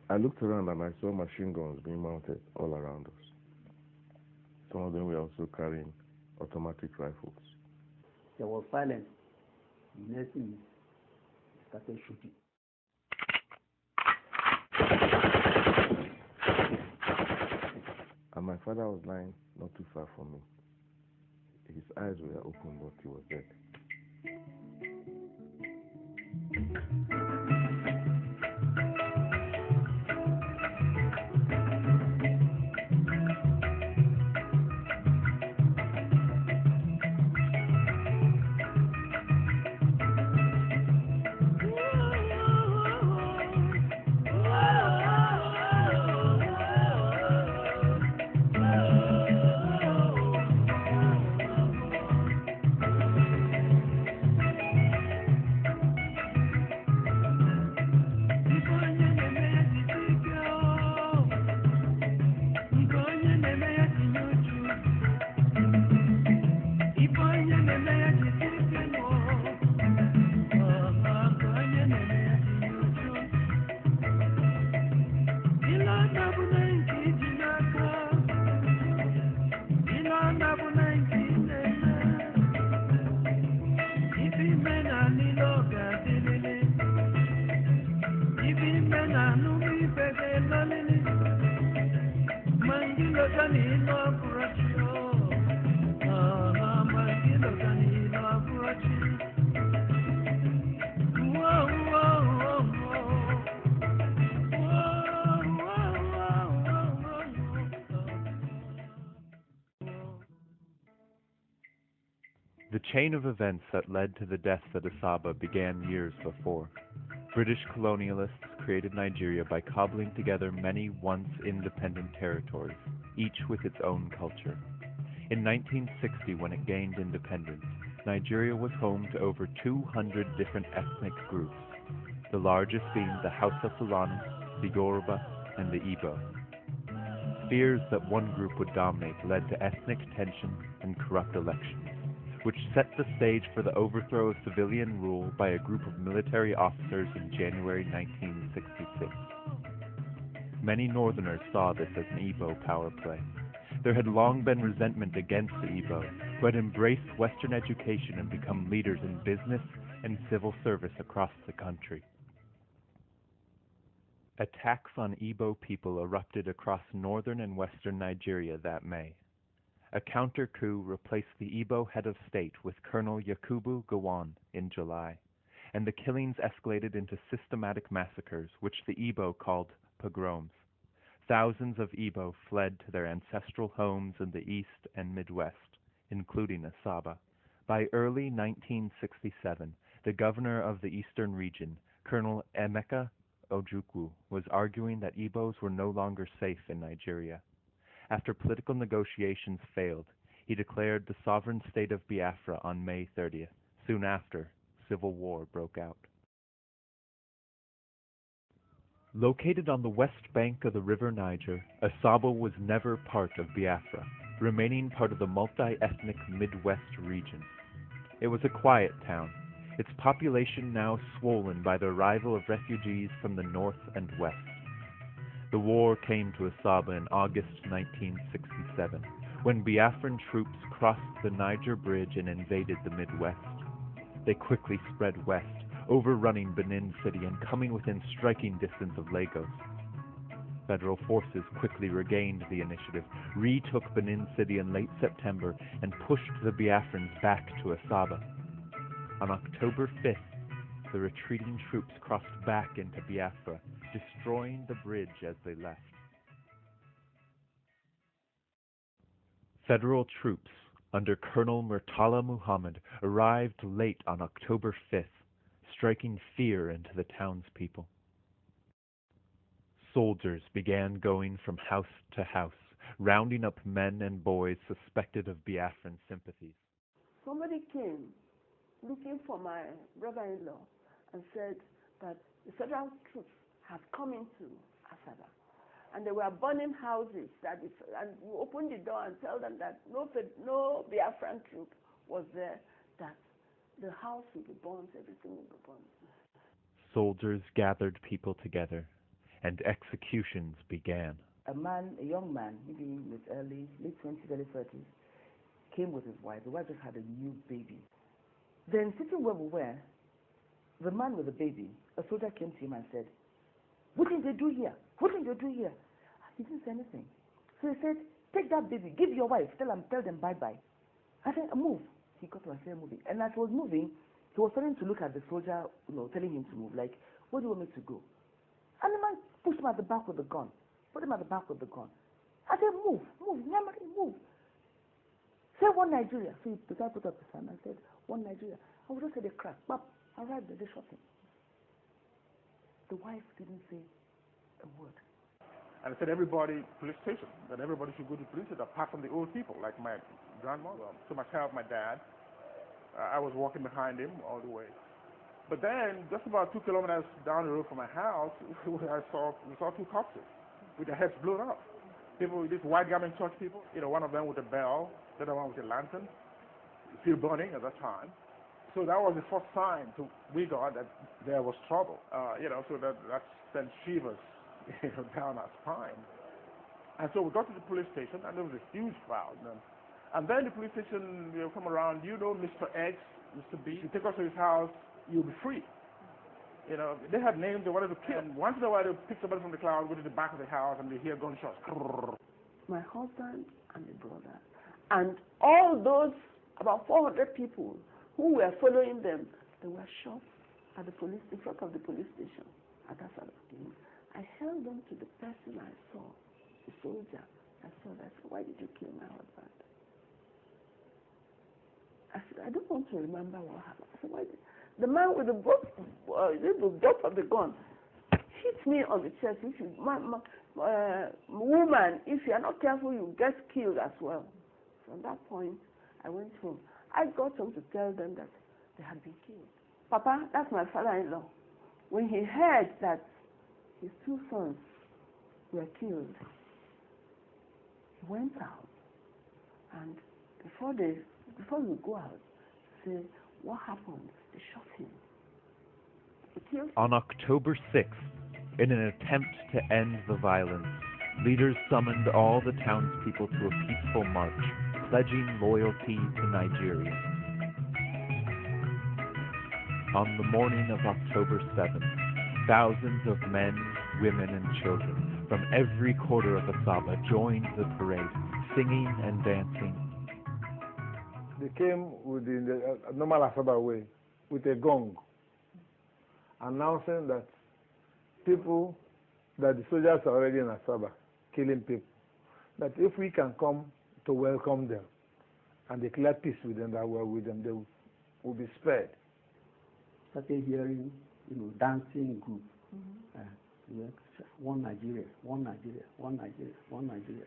I looked around and I saw machine guns being mounted all around us. Some of them were also carrying automatic rifles. There was silence. The next thing is, he started shooting. And my father was lying not too far from me. His eyes were open, but he was dead. The chain of events that led to the deaths at Asaba began years before. British colonialists created Nigeria by cobbling together many once independent territories, each with its own culture. In 1960, when it gained independence, Nigeria was home to over 200 different ethnic groups, the largest being the Hausa Fulani, the Yoruba, and the Igbo. Fears that one group would dominate led to ethnic tension and corrupt elections, which set the stage for the overthrow of civilian rule by a group of military officers in January 1966. Many Northerners saw this as an Igbo power play. There had long been resentment against the Igbo, who had embraced Western education and become leaders in business and civil service across the country. Attacks on Igbo people erupted across northern and western Nigeria that May. A counter-coup replaced the Igbo head of state with Colonel Yakubu Gowon in July, and the killings escalated into systematic massacres, which the Igbo called pogroms. Thousands of Igbo fled to their ancestral homes in the east and Midwest, including Asaba. By early 1967, the governor of the eastern region, Colonel Emeka Ojukwu, was arguing that Igbos were no longer safe in Nigeria. After political negotiations failed, he declared the sovereign state of Biafra on May 30th. Soon after, civil war broke out. Located on the west bank of the river Niger, Asaba was never part of Biafra, remaining part of the multi-ethnic Midwest region. It was a quiet town, its population now swollen by the arrival of refugees from the north and west. The war came to Asaba in August 1967, when Biafran troops crossed the Niger Bridge and invaded the Midwest. They quickly spread west, overrunning Benin City and coming within striking distance of Lagos. Federal forces quickly regained the initiative, retook Benin City in late September, and pushed the Biafrans back to Asaba. On October 5th, the retreating troops crossed back into Biafra, destroying the bridge as they left. Federal troops under Colonel Murtala Muhammad arrived late on October 5th, striking fear into the townspeople. Soldiers began going from house to house, rounding up men and boys suspected of Biafran sympathies. Somebody came looking for my brother-in-law and said that the federal troops have come into Asaba and they were burning houses. And you open the door and tell them that no Biafran troop was there, that the house will be burned, everything will be burned. Soldiers gathered people together. and executions began. A young man, maybe in his late 20s, early 30s, came with his wife. The wife just had a new baby. Then, sitting where we were, the man with the baby, a soldier came to him and said, "What did they do here? What did they do here?" He didn't say anything. So he said, "Take that baby, give your wife, tell them bye-bye." I said, "Move." He got to and started moving. And as he was moving, he was starting to look at the soldier, telling him to move, like, "Where do you want me to go?" And the man pushed him at the back with the gun. Put him at the back with the gun. I said, "Move, move. Say one Nigeria." So the guy put up his hand and said, "One Nigeria." I would just say the crack. Bap, I arrived there, they shot him. The wife didn't say a word. And I said, everybody, police station, that everybody should go to police station, apart from the old people, like my grandmother. So myself, my dad, I was walking behind him all the way. But then, just about 2 kilometers down the road from my house, we saw two corpses with their heads blown up. People, these white garment church people, one of them with a bell, the other one with a lantern, still burning at that time. So that was the first sign we got that there was trouble. So that sent shivers down our spine. And so we got to the police station, and there was a huge crowd. And then the police station come around, Mr. X, Mr. B, you take us to his house, you'll be free. They had names they wanted to kill. And once in a while, they pick somebody from the crowd, go to the back of the house, and they hear gunshots. My husband and my brother, and all those about 400 people who were following them, they were shot at in front of the police station at asaba. I held on to the person I saw, the soldier. I said, "Why did you kill my husband?" I said, "I don't want to remember what happened." I said, "Why did..." The man with the butt of the gun hit me on the chest. Woman, if you are not careful, you get killed as well. From that point, I went home. I got home to tell them that they had been killed. Papa, that's my father-in-law. When he heard that his 2 sons were killed, he went out, and before we go out, say, "What happened?" They shot him. They killed him. On October 6th, in an attempt to end the violence, leaders summoned all the townspeople to a peaceful march, pledging loyalty to Nigeria. On the morning of October 7th, thousands of men, women, and children from every quarter of Asaba joined the parade, singing and dancing. They came with the normal Asaba way, with a gong, announcing that the soldiers are already in Asaba, killing people, that if we can come to welcome them and declare peace with them, that we're with them, they will be spared. Started hearing, dancing group. One Nigeria, one Nigeria, one Nigeria, one Nigeria.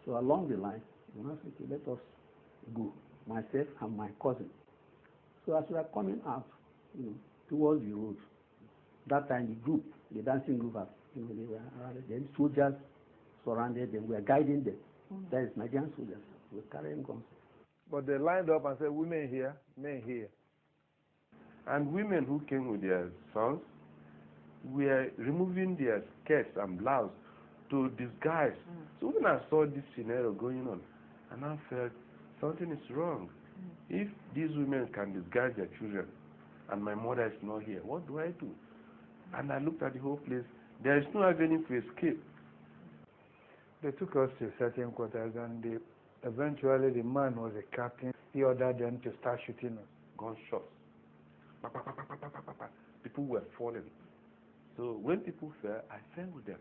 So along the line, said, "Let us go," myself and my cousin. So as we are coming out, towards the road, that time the dancing group, they were around. Then soldiers surrounded them. We are guiding them. That is Nigerian soldiers. We were carrying guns. But they lined up and said, "Women here, men here." And women who came with their sons were removing their skirts and blouse to disguise. So when I saw this scenario going on, and I felt something is wrong. If these women can disguise their children, and my mother is not here, what do I do? And I looked at the whole place. There is no avenue to escape. They took us to certain quarters, and eventually the man was a captain. He ordered them to start shooting us. Gunshots. People were falling. So when people fell, I fell with them.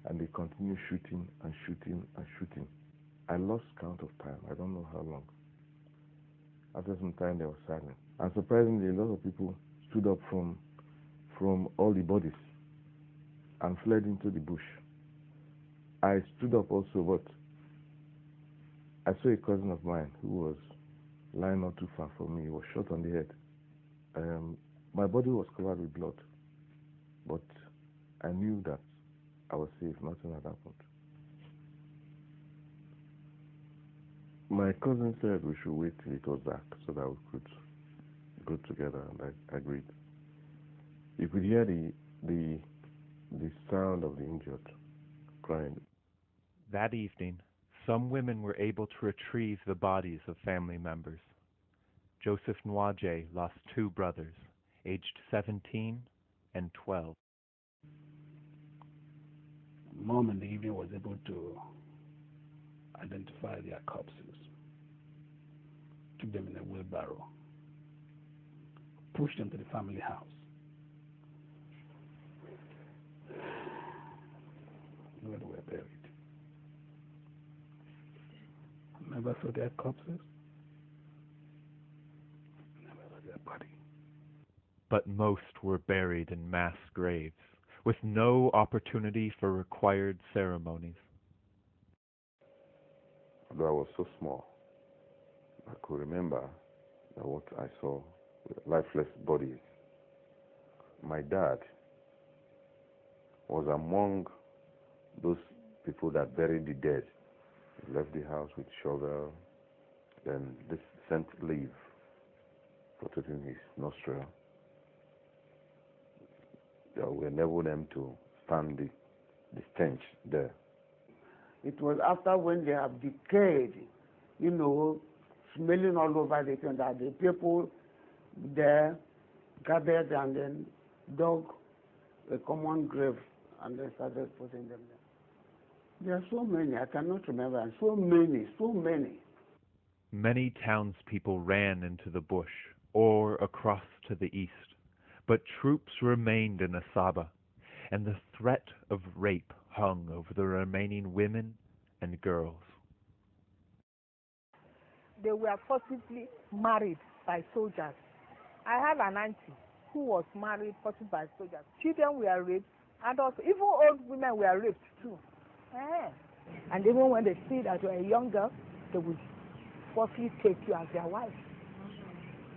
And they continued shooting and shooting and shooting. I lost count of time. I don't know how long. After some time, there was silence. And surprisingly, a lot of people stood up from all the bodies and fled into the bush. I stood up also, but I saw a cousin of mine who was lying not too far from me. He was shot on the head. My body was covered with blood, but I knew that I was safe. Nothing had happened. My cousin said we should wait till it was dark so that we could go together, and I agreed. You could hear the the sound of the injured crying. That evening, some women were able to retrieve the bodies of family members. Joseph Nwaje lost two brothers, aged 17 and 12. Mom in the evening was able to identify their corpses, took them in a wheelbarrow, pushed them to the family house. Where they were buried. I never saw their corpses. Never saw their body. But most were buried in mass graves, with no opportunity for required ceremonies. Although I was so small, I could remember that what I saw, lifeless bodies. My dad was among those people that buried the dead. He left the house with shovel, then this scent leaf protecting his nostril. We enabled them to stand the stench there. It was after when they have decayed, you know, smelling all over the thing, that the people there gathered and then dug a common grave and they started putting them there. There are so many, I cannot remember, and so many. Many townspeople ran into the bush or across to the east, but troops remained in Asaba, and the threat of rape hung over the remaining women and girls. They were forcibly married by soldiers. I have an auntie who was married forcibly by soldiers. Children were raped, and also even old women were raped too. And even when they see that you're a young girl, they will forcibly take you as their wife.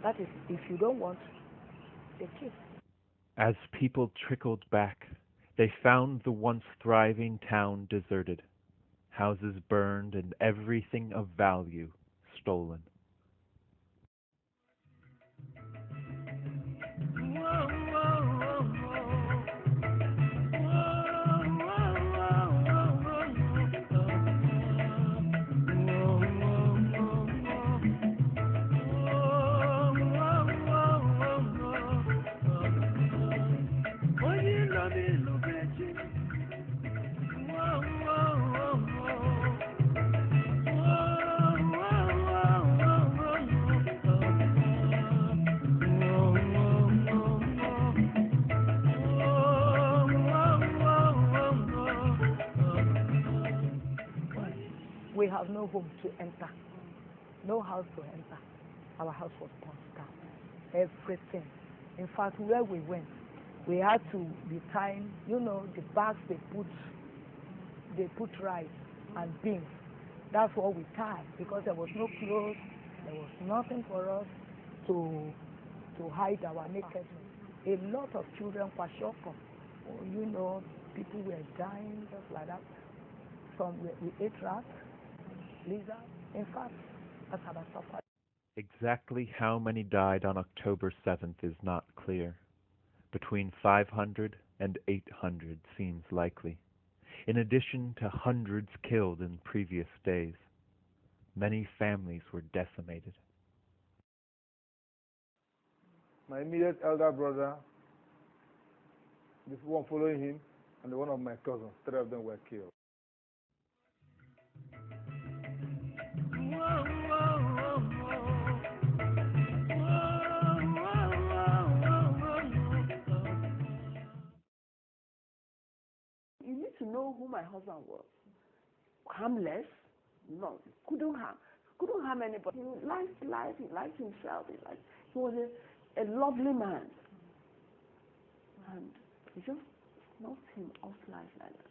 That is, if you don't want, they kill. As people trickled back, they found the once thriving town deserted, houses burned and everything of value stolen. We have no home to enter, no house to enter. Our house was burnt down. Everything. In fact, where we went, we had to be tying, you know, the bags they put rice and beans. That's what we tied, because there was no clothes, there was nothing for us to hide our nakedness. A lot of children were shocked. You know, people were dying just like that. We ate rats, lizards. In fact, that's how I suffered. Exactly how many died on October 7th is not clear. Between 500 and 800 seems likely, in addition to hundreds killed in previous days. Many families were decimated. My immediate elder brother, this one following him, and one of my cousins, 3 of them were killed. You need to know who my husband was. Harmless? No, couldn't harm anybody. He liked life, he liked himself, he was a lovely man. And he just knocked him off life like that.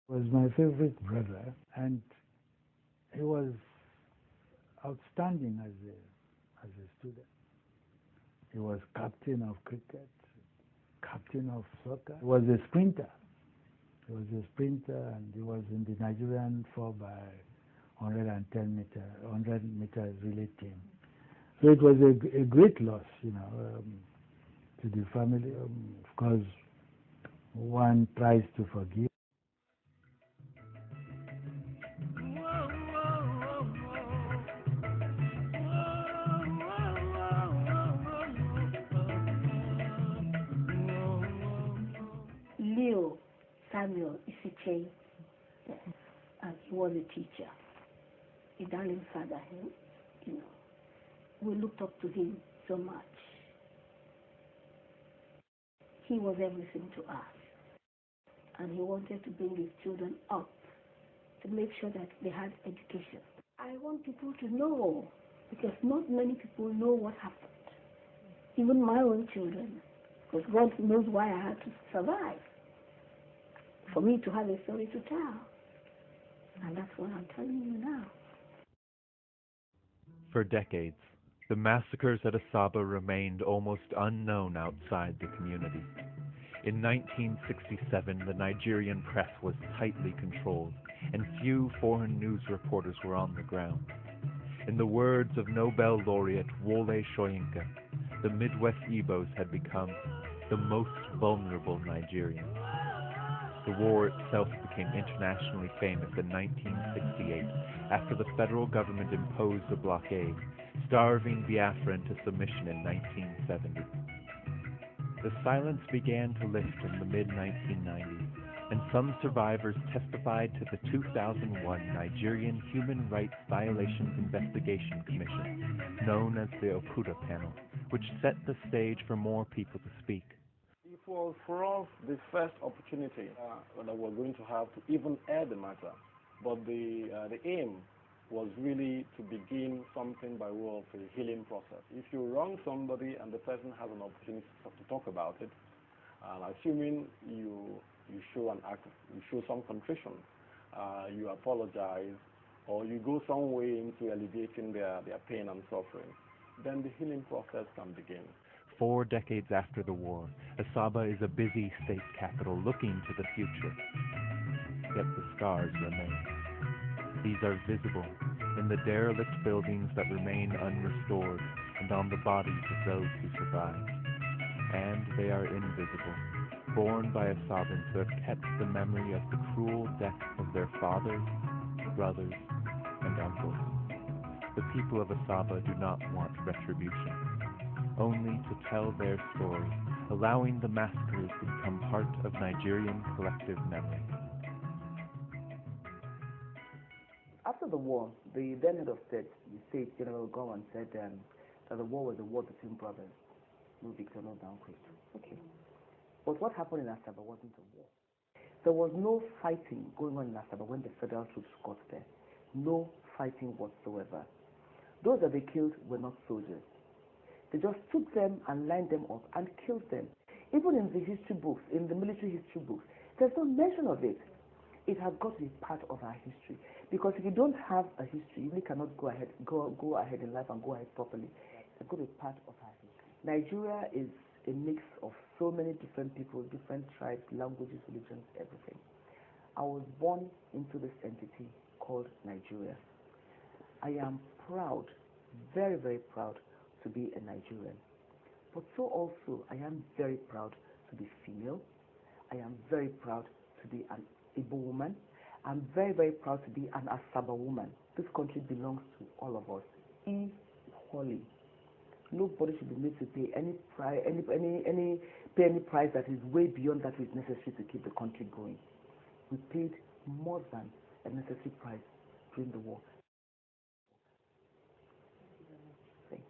Was my favorite brother, and he was outstanding as a student. He was captain of cricket, captain of soccer. He was a sprinter. And he was in the Nigerian 4 by 100 meters relay team. So it was a great loss, to the family. Of course, one tries to forgive. Leo Samuel Isiche, and he was a teacher, a darling father. We looked up to him so much. He was everything to us, and he wanted to bring his children up to make sure that they had education. I want people to know, because not many people know what happened. Even my own children, because God knows why I had to survive, for me to have a story to tell. And that's what I'm telling you now. For decades, the massacres at Asaba remained almost unknown outside the community. In 1967, the Nigerian press was tightly controlled, and few foreign news reporters were on the ground. In the words of Nobel laureate Wole Soyinka, the Midwest Igbos had become the most vulnerable Nigerians. The war itself became internationally famous in 1968 after the federal government imposed a blockade, starving Biafra into submission in 1970. The silence began to lift in the mid-1990s, and some survivors testified to the 2001 Nigerian Human Rights Violations Investigation Commission, known as the Okuda Panel, which set the stage for more people to speak. It was for us the first opportunity that we're going to have to even air the matter, but the aim was really to begin something by way of a healing process. If you wrong somebody and the person has an opportunity to talk about it, assuming you show an act, you show some contrition, you apologize, or you go some way into alleviating their pain and suffering, then the healing process can begin. 4 decades after the war, Asaba is a busy state capital looking to the future. Yet the scars remain. These are visible in the derelict buildings that remain unrestored and on the bodies of those who survived. And they are invisible, borne by Asabans who have kept the memory of the cruel deaths of their fathers, brothers, and uncles. The people of Asaba do not want retribution, only to tell their story, allowing the massacres to become part of Nigerian collective memory. After the war, the then head of state, the state General Gowan, said that the war was a war between brothers. No victor, no downgrade. Okay. But what happened in Asaba wasn't a war. There was no fighting going on in Asaba when the federal troops got there. No fighting whatsoever. Those that they killed were not soldiers. They just took them and lined them up and killed them. Even in the history books, in the military history books, there's no mention of it. It has got to be part of our history. Because if you don't have a history, you really cannot go ahead in life and go ahead properly. It's got to be part of our history. Nigeria is a mix of so many different people, different tribes, languages, religions, everything. I was born into this entity called Nigeria. I am proud, very, very proud to be a Nigerian. But so also, I am very proud to be female. I am very proud to be an Igbo woman. I'm very, very proud to be an Asaba woman. This country belongs to all of us equally. Nobody should be made to pay any price that is way beyond that which is necessary to keep the country going. We paid more than a necessary price during the war. Thank you.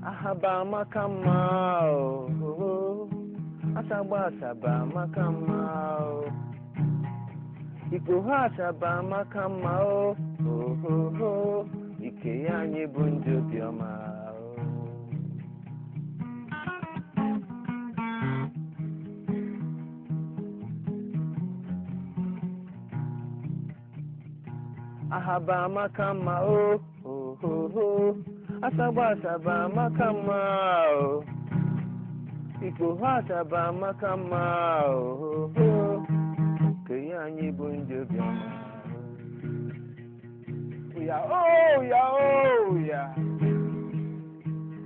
Ahaba makamao, asaba makamao, ikuha asaba makamao, ike yanye bunjo bioma. ahaba makama oh oh oh oh asaba asaba makama oh Iko asaba makama oh oh Kaya anyi bunjo biama Oya oh ya oh ya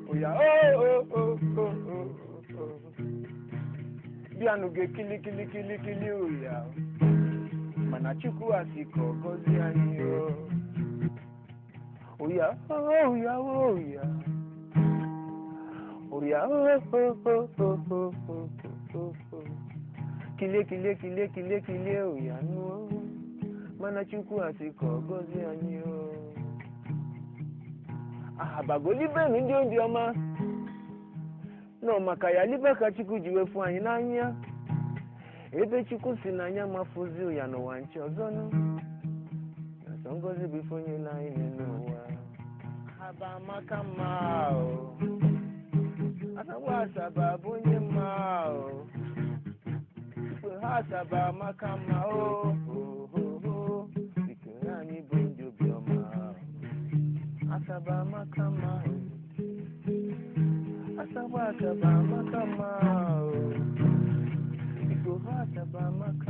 Oya oh oh oh oh oh Bianu ge kili kili kili kili oya Mana chukwu asiko gozi anyi oh Oya oh ya oh ya Oya oh oh oh oh oh oh oh Kile kile kile kile kile oya no Mana chukwu asiko gozi anyi oh Bagoli be ndi ondi ọma no maka ya libe ka Chukwu ji wefu anyị n'anya ebe Chukwu si n'anya mafuzi ya n'ụwa nche ọzọ nụ na sọ ngozi bụ ife onye anyị n'ụwa ahaba maka mma o asaba asaba bụ onye mma o ikpe ha asaba maka mma o ikere anyị bụ ndị obiọma asaba maka mma asaba asaba maka mma Iko asaba maka